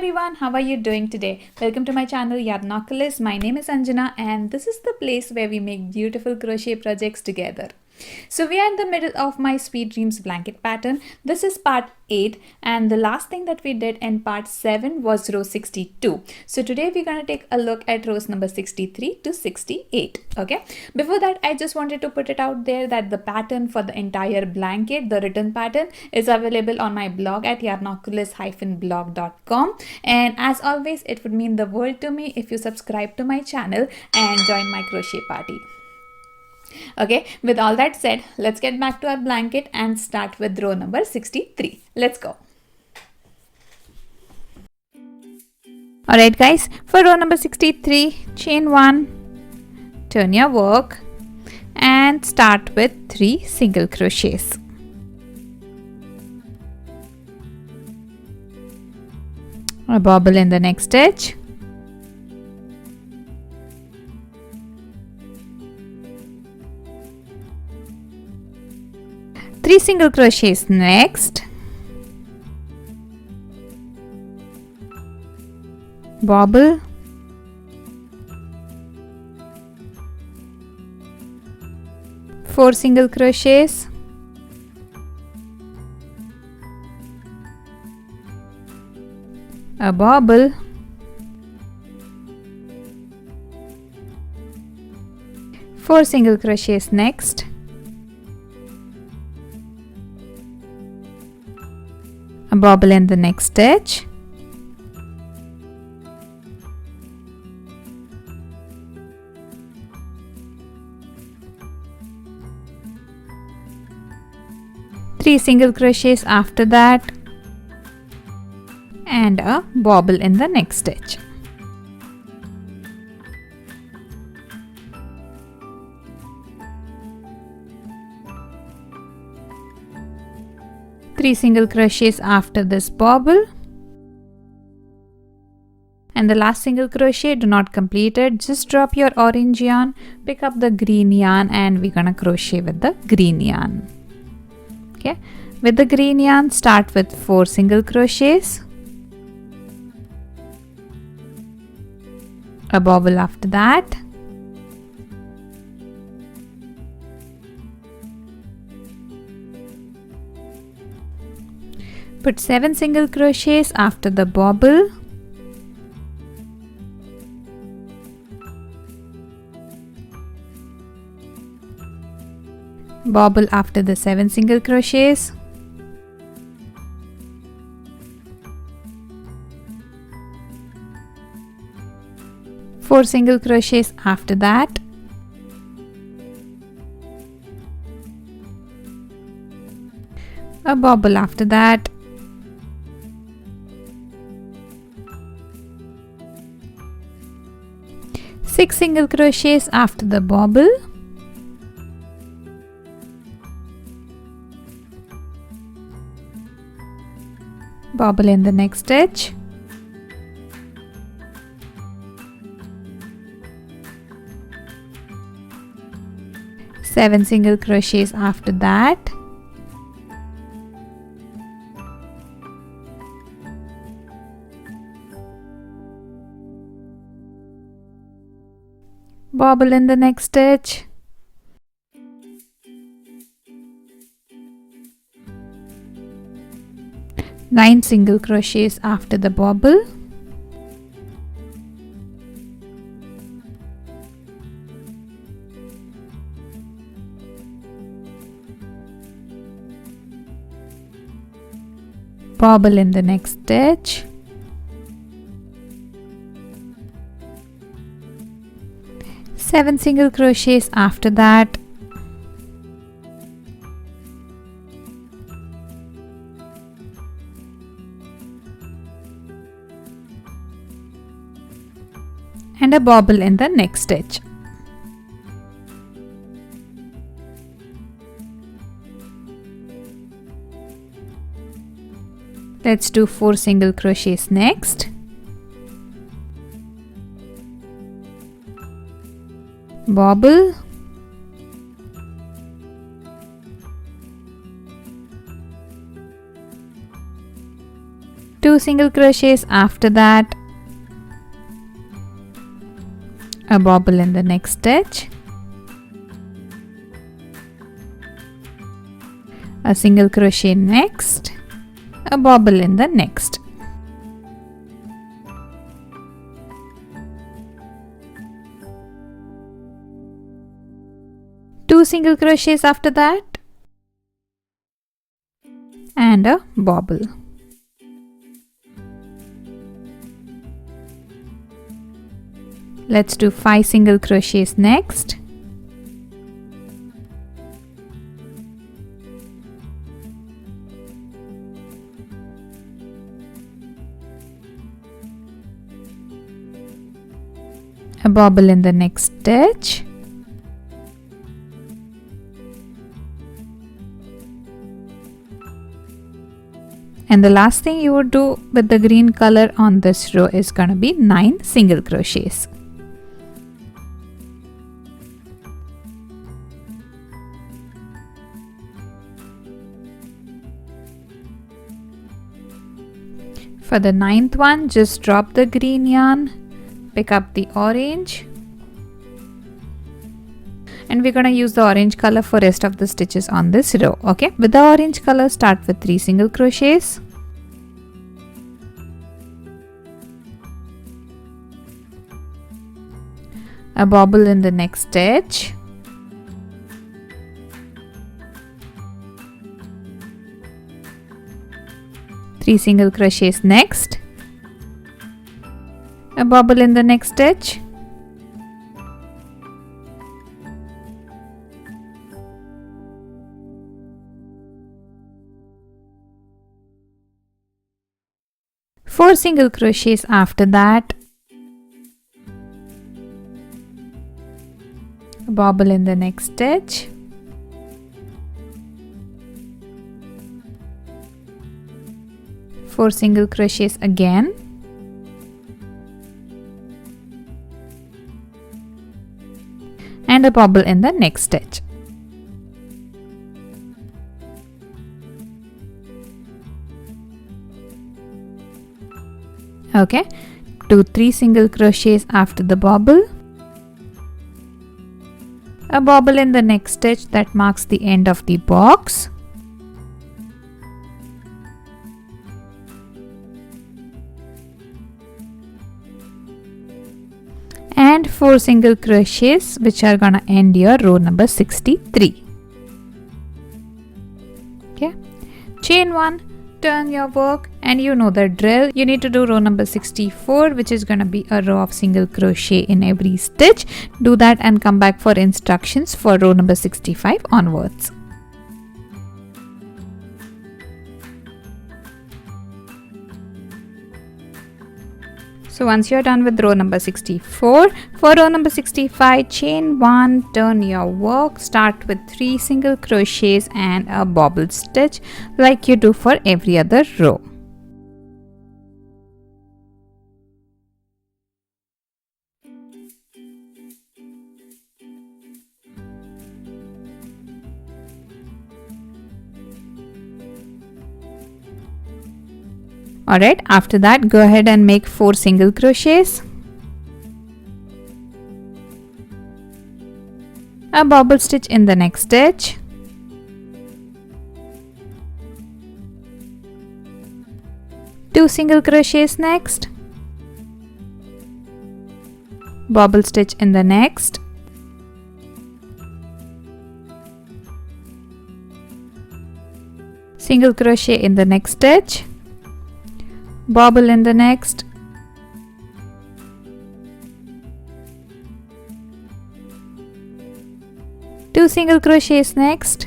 everyone, how are you doing today? Welcome to my channel Yarnoculus. My name is Anjana and this is the place where we make beautiful crochet projects together. So we are in the middle of my Sweet Dreams blanket pattern. This is part 8 and the last thing that we did in part 7 was row 62. So today we're going to take a look at rows number 63 to 68. Okay. Before that, I just wanted to put it out there that the pattern for the entire blanket, the written pattern, is available on my blog at yarnoculus-blog.com. And as always, it would mean the world to me if you subscribe to my channel and join my crochet party. Okay, with all that said, let's get back to our blanket and start with row number 63. Let's go. Alright guys, for row number 63, chain 1, turn your work and start with 3 single crochets. A bobble in the next stitch. Three single crochets next, bobble, four single crochets, a bobble, four single crochets next, a bobble in the next stitch, three single crochets after that, and a bobble in the next stitch. Three single crochets after this bobble, and the last single crochet, do not complete it, just drop your orange yarn, pick up the green yarn, and we're gonna crochet with the green yarn. Okay, with the green yarn, start with 4 single crochets, a bobble after that, put 7 single crochets after the bobble, bobble after the 7 single crochets, four single crochets after that, a bobble after that, six single crochets after the bobble, bobble in the next stitch, seven single crochets after that, bobble in the next stitch, nine single crochets after the bobble, bobble in the next stitch, seven single crochets after that, and a bobble in the next stitch. Let's do 4 single crochets next, bobble, 2 single crochets after that, a bobble in the next stitch, a single crochet next, a bobble in the next. Two single crochets after that, and a bobble. Let's do 5 single crochets next. A bobble in the next stitch. And the last thing you would do with the green color on this row is going to be 9 single crochets. For the 9th one, just drop the green yarn, pick up the orange, and we're going to use the orange color for rest of the stitches on this row. Okay, with the orange color, start with 3 single crochets, a bobble in the next stitch, three single crochets next, a bobble in the next stitch, four single crochets after that, a bobble in the next stitch, four single crochets again, and a bobble in the next stitch. Okay, do 3 single crochets after the bobble, a bobble in the next stitch that marks the end of the box, and 4 single crochets which are gonna end your row number 63. Okay, chain 1, turn your work, and you know the drill. You need to do row number 64, which is gonna be a row of single crochet in every stitch. Do that and come back for instructions for row number 65 onwards. So once you're done with row number 64, for row number 65, chain 1, turn your work, start with 3 single crochets and a bobble stitch like you do for every other row. Alright, after that go ahead and make 4 single crochets, a bobble stitch in the next stitch, two single crochets next, bobble stitch in the next, single crochet in the next stitch, bobble in the next, two single crochets next,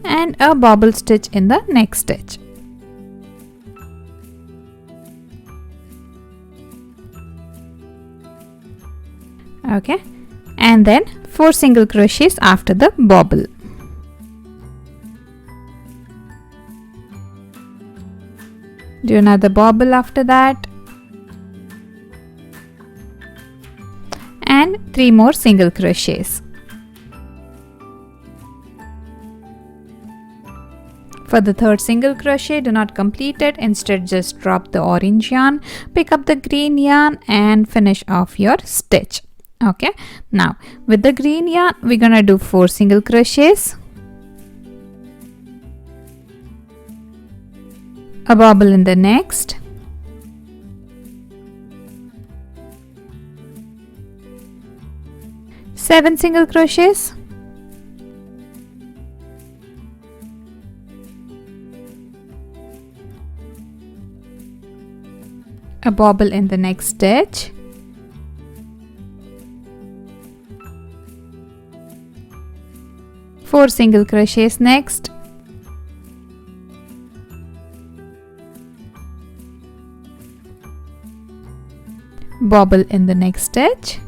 and a bobble stitch in the next stitch. Okay, and then 4 single crochets after the bobble. Do another bobble after that, and 3 more single crochets. For the third single crochet, do not complete it, instead just drop the orange yarn, pick up the green yarn and finish off your stitch. Okay, now with the green yarn we're gonna do 4 single crochets, a bobble in the next, seven single crochets, a bobble in the next stitch, four single crochets next, bobble in the next stitch,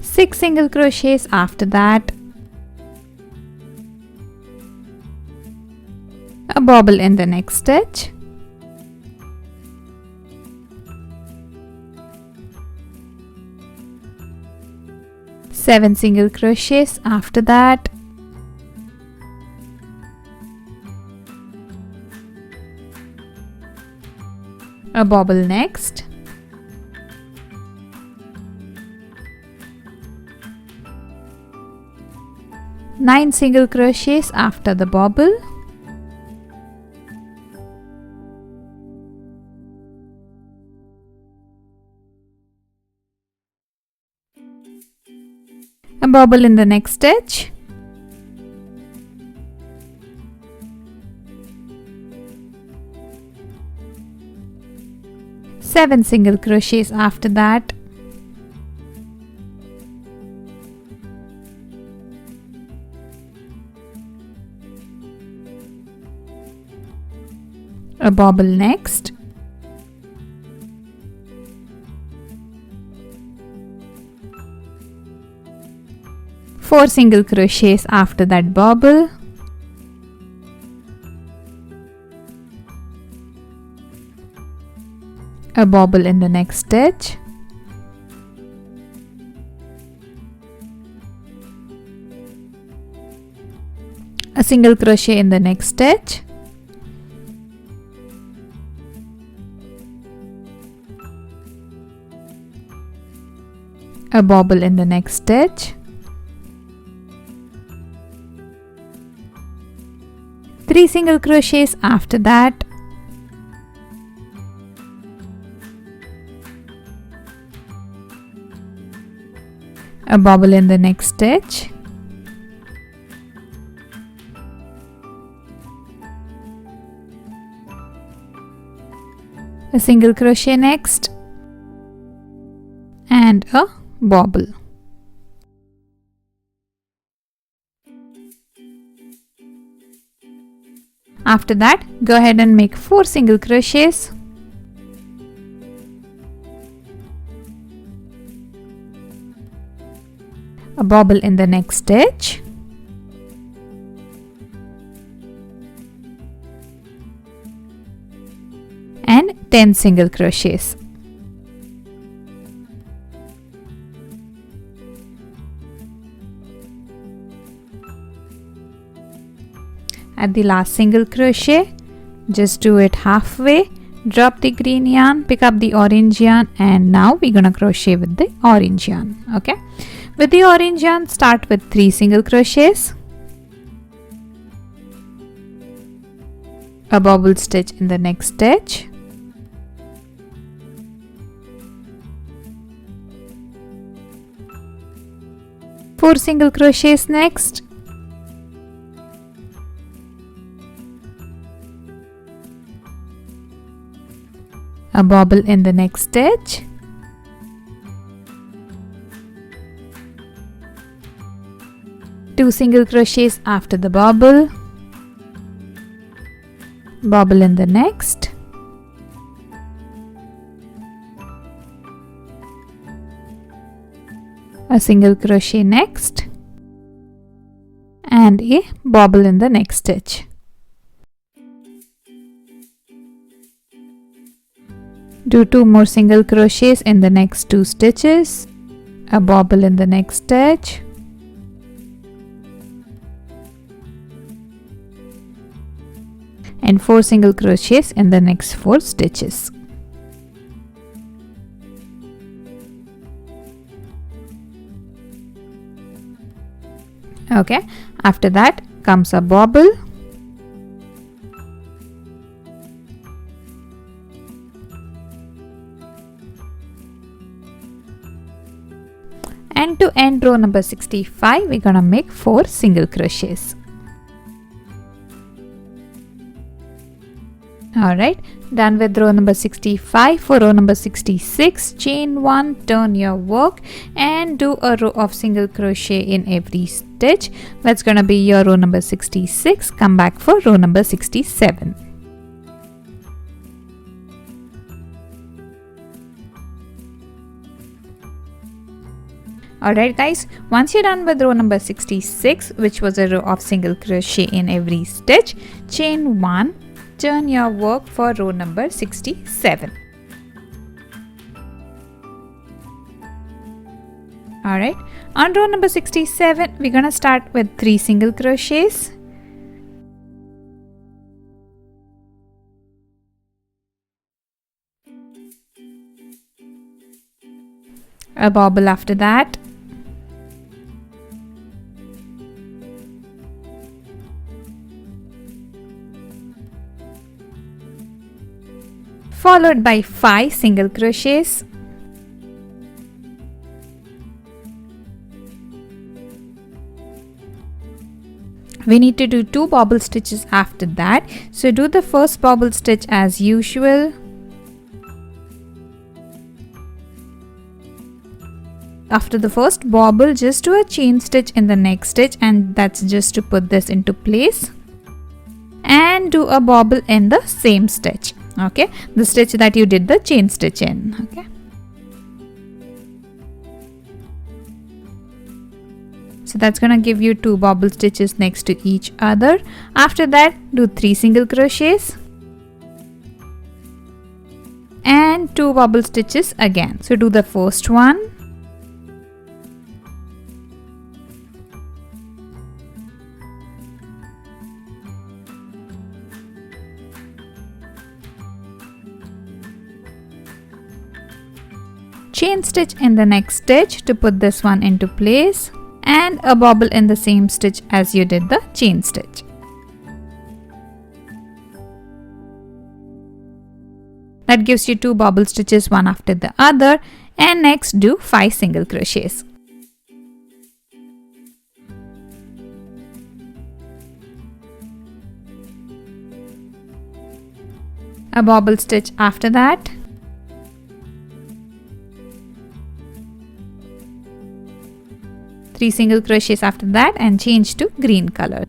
six single crochets after that, a bobble in the next stitch, seven single crochets after that, a bobble next, nine single crochets after the bobble, a bobble in the next stitch, seven single crochets after that, a bobble next, four single crochets after that bobble, a bobble in the next stitch, a single crochet in the next stitch, a bobble in the next stitch, three single crochets after that, a bobble in the next stitch, a single crochet next, and a bobble. After that, go ahead and make 4 single crochets, a bobble in the next stitch, and 10 single crochets. At the last single crochet, just do it halfway, drop the green yarn, pick up the orange yarn, and now we're gonna crochet with the orange yarn. Okay, with the orange yarn, start with 3 single crochets, a bobble stitch in the next stitch, four single crochets next, a bobble in the next stitch, two single crochets after the bobble, bobble in the next, a single crochet next, and a bobble in the next stitch. Do 2 more single crochets in the next 2 stitches, a bobble in the next stitch, and 4 single crochets in the next 4 stitches. Okay, after that comes a bobble. And to end row number 65, we're gonna make 4 single crochets. Alright, done with row number 65. For row number 66, chain 1, turn your work and do a row of single crochet in every stitch. That's gonna be your row number 66. Come back for row number 67. Alright guys, once you're done with row number 66, which was a row of single crochet in every stitch, chain 1, turn your work for row number 67. Alright, on row number 67, we're gonna start with 3 single crochets. A bobble after that. Followed by 5 single crochets. We need to do 2 bobble stitches after that, so do the first bobble stitch as usual. After the first bobble, just do a chain stitch in the next stitch, and that's just to put this into place, and do a bobble in the same stitch. Okay, the stitch that you did the chain stitch in. Okay, so that's gonna give you 2 bobble stitches next to each other. After that, do 3 single crochets and 2 bobble stitches again. So do the first one, chain stitch in the next stitch to put this one into place, and a bobble in the same stitch as you did the chain stitch. That gives you 2 bobble stitches one after the other, and next do 5 single crochets. A bobble stitch after that. Three single crochets after that, and change to green color.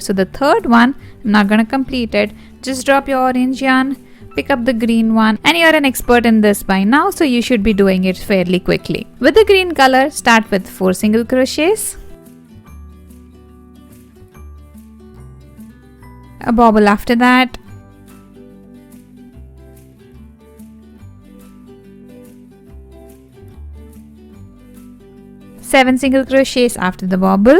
So the third one, I'm not gonna complete it. Just drop your orange yarn, pick up the green one, and you're an expert in this by now, so you should be doing it fairly quickly. With the green color, start with 4 single crochets, a bobble after that, seven single crochets after the bobble,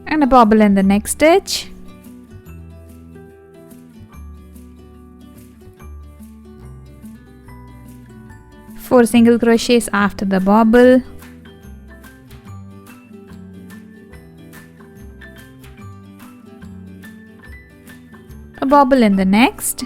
and a bobble in the next stitch, four single crochets after the bobble, a bobble in the next,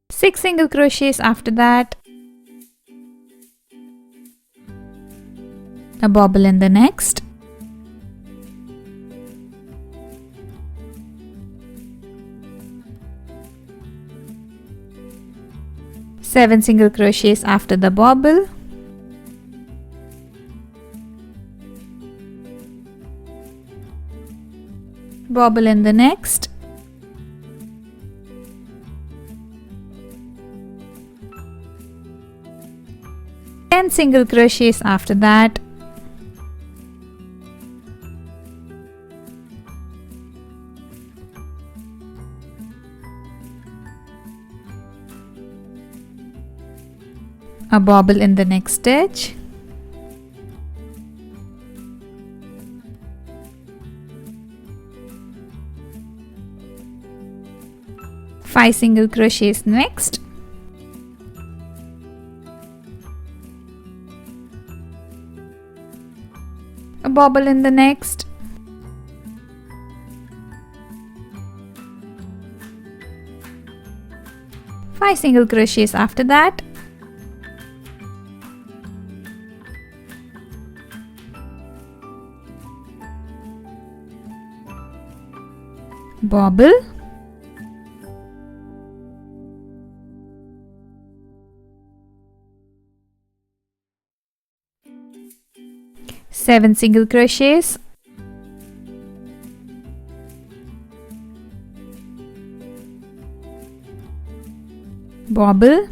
six single crochets after that, a bobble in the next, seven single crochets after the bobble, bobble in the next, ten single crochets after that, A bobble in the next stitch. Five single crochets next. A bobble in the next. Five single crochets after that. Bobble. Seven single crochets. Bobble.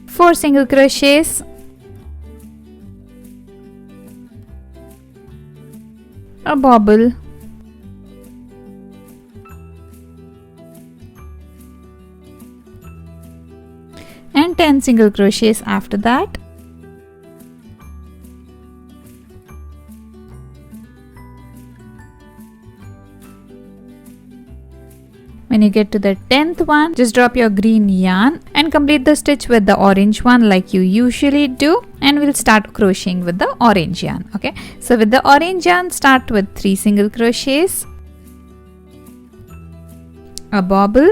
Four single crochets. A bobble. And 10 single crochets after that. When you get to the 10th one, just drop your green yarn and complete the stitch with the orange one like you usually do, and we'll start crocheting with the orange yarn. Okay, so with the orange yarn, start with 3 single crochets, a bobble,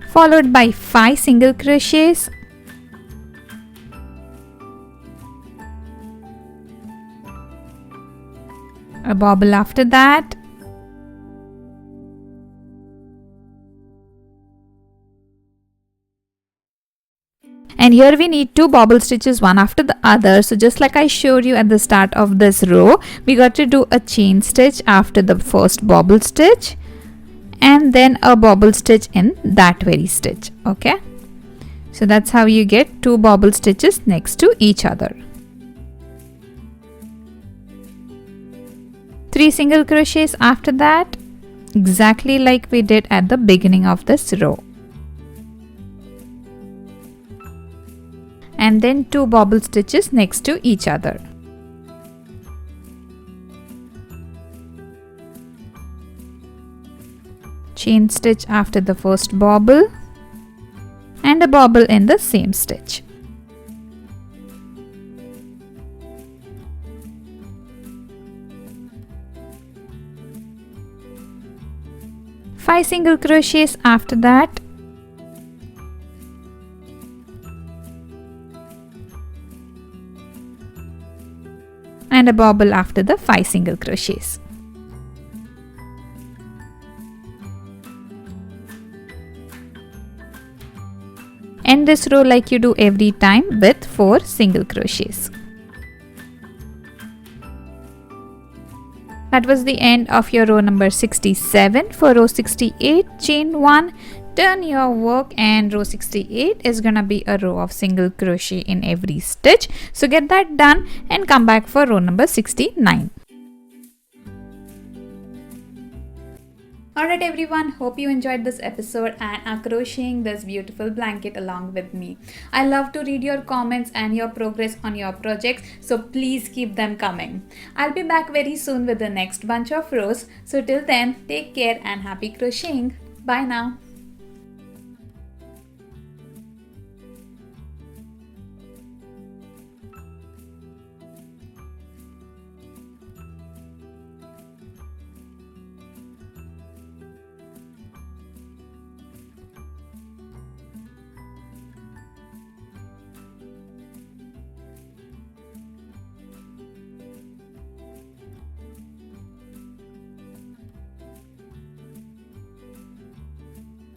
followed by 5 single crochets, a bobble after that, and here we need 2 bobble stitches one after the other. So just like I showed you at the start of this row, we got to do a chain stitch after the first bobble stitch, and then a bobble stitch in that very stitch. Okay, so that's how you get 2 bobble stitches next to each other. 3 single crochets after that, exactly like we did at the beginning of this row, and then 2 bobble stitches next to each other. Chain stitch after the first bobble, and a bobble in the same stitch. Five single crochets after that, and a bobble after the 5 single crochets. End this row like you do every time with 4 single crochets. That was the end of your row number 67. For row 68, chain 1, turn your work, and row 68 is gonna be a row of single crochet in every stitch. So get that done and come back for row number 69. Alright everyone, hope you enjoyed this episode and are crocheting this beautiful blanket along with me. I love to read your comments and your progress on your projects, so please keep them coming. I'll be back very soon with the next bunch of rows. So till then, take care and happy crocheting. Bye now.